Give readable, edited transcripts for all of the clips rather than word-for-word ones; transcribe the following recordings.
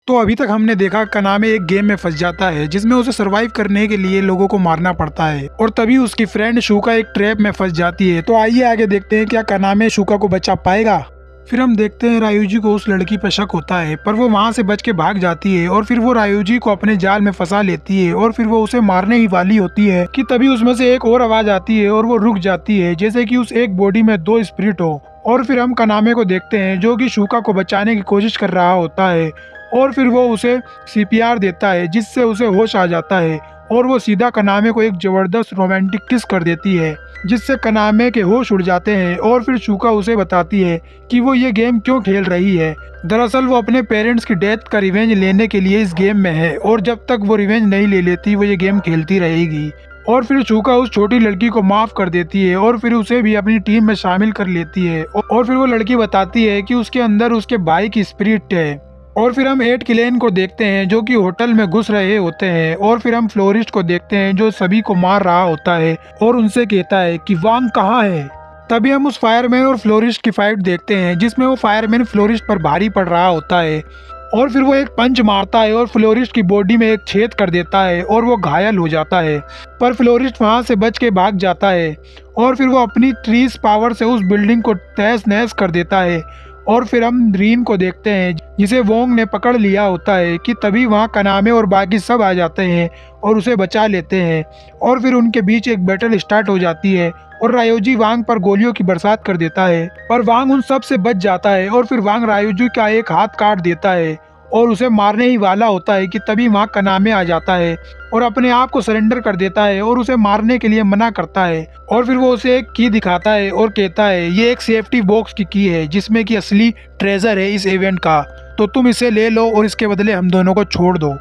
तो अभी तक हमने देखा कनामे एक गेम में फंस जाता है जिसमें उसे सरवाइव करने के लिए लोगों को मारना पड़ता है और तभी उसकी फ्रेंड शुका एक ट्रैप में फंस जाती है। तो आइए आगे देखते हैं क्या कनामे शुका को बचा पाएगा। फिर हम देखते हैं रायूजी को उस लड़की पर शक होता है पर वो वहां से बच के भाग जाती है और फिर वो रायूजी को अपने जाल में फंसा लेती है और फिर वो उसे मारने ही वाली होती है कि तभी उसमें से एक और आवाज आती है और वो रुक जाती है जैसे कि उस एक बॉडी में दो स्पिरिट हो। और फिर हम कनामे को देखते हैं जो कि शुका को बचाने की कोशिश कर रहा होता है और फिर वो उसे सीपीआर देता है जिससे उसे होश आ जाता है और वो सीधा कनामे को एक जबरदस्त रोमांटिक किस कर देती है जिससे कनामे के होश उड़ जाते हैं। और फिर शुका उसे बताती है कि वो ये गेम क्यों खेल रही है। दरअसल वो अपने पेरेंट्स की डेथ का रिवेंज लेने के लिए इस गेम में है और जब तक वो रिवेंज नहीं ले लेती वो ये गेम खेलती रहेगी। और फिर शुका उस छोटी लड़की को माफ कर देती है और फिर उसे भी अपनी टीम में शामिल कर लेती है और फिर वो लड़की बताती है कि उसके अंदर उसके भाई की स्पिरिट है। और फिर हम एट किलेन को देखते हैं जो कि होटल में घुस रहे होते हैं और फिर हम फ्लोरिस्ट को देखते हैं जो सभी को मार रहा होता है और उनसे कहता है कि वांग कहाँ है। तभी हम उस फायरमैन और फ्लोरिस्ट की फाइट देखते हैं जिसमें वो फायरमैन फ्लोरिस्ट पर भारी पड़ रहा होता है और फिर वो एक पंच मारता है और फ्लोरिस्ट की बॉडी में एक छेद कर देता है और वो घायल हो जाता है। पर फ्लोरिस्ट वहां से बच के भाग जाता है और फिर वो अपनी ट्रीज पावर से उस बिल्डिंग को तहस नहस कर देता है। और फिर हम रीन को देखते हैं जिसे वोंग ने पकड़ लिया होता है कि तभी वहाँ कनामे और बाकी सब आ जाते हैं और उसे बचा लेते हैं। और फिर उनके बीच एक बैटल स्टार्ट हो जाती है और रायोजी वांग पर गोलियों की बरसात कर देता है पर वांग उन सब से बच जाता है और फिर वांग रायोजी का एक हाथ काट देता है और उसे मारने ही वाला होता है कि तभी वहाँ कनामे आ जाता है और अपने आप को सरेंडर कर देता है और उसे मारने के लिए मना करता है। और फिर वो उसे एक की दिखाता है और कहता है ये एक सेफ्टी बॉक्स की की है जिसमें कि असली ट्रेजर है इस इवेंट का, तो तुम इसे ले लो और इसके बदले हम दोनों को छोड़ दो।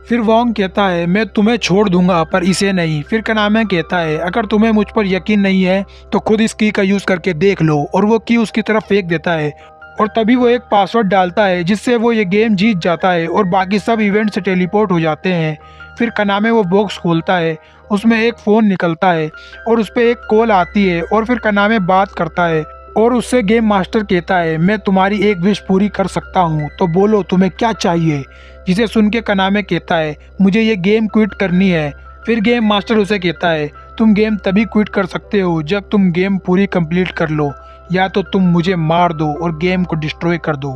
फिर वोंग कहता है मैं तुम्हें छोड़ दूंगा पर इसे नहीं। फिर कनामे कहता है अगर तुम्हें मुझ पर यकीन नहीं है तो खुद इस की का यूज करके देख लो और वो की उसकी तरफ फेंक देता है और तभी वो एक पासवर्ड डालता है जिससे वो ये गेम जीत जाता है और बाकी सब इवेंट से टेलीपोर्ट हो जाते हैं। फिर कनामे वो बॉक्स खोलता है, उसमें एक फ़ोन निकलता है और उस पर एक कॉल आती है और फिर कनामे बात करता है और उससे गेम मास्टर कहता है मैं तुम्हारी एक विश पूरी कर सकता हूँ तो बोलो तुम्हें क्या चाहिए। जिसे सुन के कनामे कहता है मुझे ये गेम क्विट करनी है। फिर गेम मास्टर उसे कहता है तुम गेम तभी क्विट कर सकते हो जब तुम गेम पूरी कंप्लीट कर लो, या तो तुम मुझे मार दो और गेम को डिस्ट्रॉय कर दो।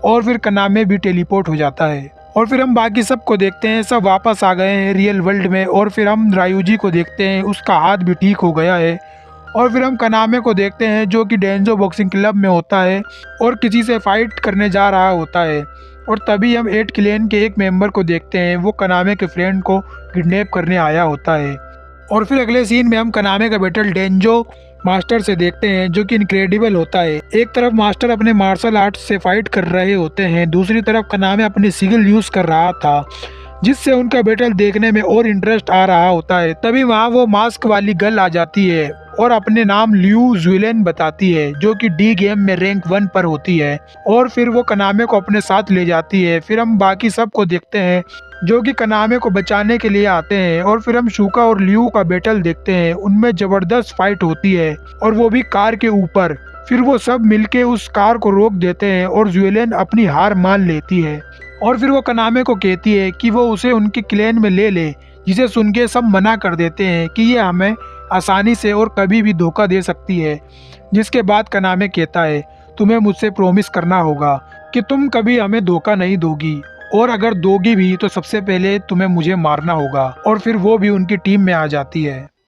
और फिर कनामे भी टेलीपोर्ट हो जाता है और फिर हम बाकी सब को देखते हैं सब वापस आ गए हैं रियल वर्ल्ड में। और फिर हम रायूजी को देखते हैं उसका हाथ भी ठीक हो गया है। और फिर हम कनामे को देखते हैं जो कि डेंजो बॉक्सिंग क्लब में होता है और किसी से फाइट करने जा रहा होता है। और तभी हम एट किलेन के एक मेंबर को देखते हैं वो कनामे के फ्रेंड को किडनैप करने आया होता है। और फिर अगले सीन में हम कनामे का बैटल डेंजो मास्टर से देखते हैं जो कि इनक्रेडिबल होता है। एक तरफ मास्टर अपने मार्शल आर्ट से फाइट कर रहे होते हैं, दूसरी तरफ कनामे अपनी सिगिल यूज कर रहा था जिससे उनका बैटल देखने में और इंटरेस्ट आ रहा होता है। तभी वहाँ वो मास्क वाली गर्ल आ जाती है और अपने नाम लियू जुएलेन बताती है जो कि डी गेम में रैंक 1 पर होती है और फिर वो कनामे को अपने साथ ले जाती है। फिर हम बाकी सब को देखते हैं जो कि कनामे को बचाने के लिए आते हैं और फिर हम शुका और लियू का बैटल देखते हैं। उनमें जबरदस्त फाइट होती है और वो भी कार के ऊपर। फिर वो सब मिलके उस कार को रोक देते हैं और जुएलेन अपनी हार मान लेती है और फिर वो कनामे को कहती है कि वो उसे उनके क्लैन में ले ले, जिसे सुन के सब मना कर देते हैं कि ये हमें आसानी से और कभी भी धोखा दे सकती है। जिसके बाद कनामे कहता है तुम्हें मुझसे प्रॉमिस करना होगा कि तुम कभी हमें धोखा नहीं दोगी और अगर दोगी भी तो सबसे पहले तुम्हें मुझे मारना होगा। और फिर वो भी उनकी टीम में आ जाती है।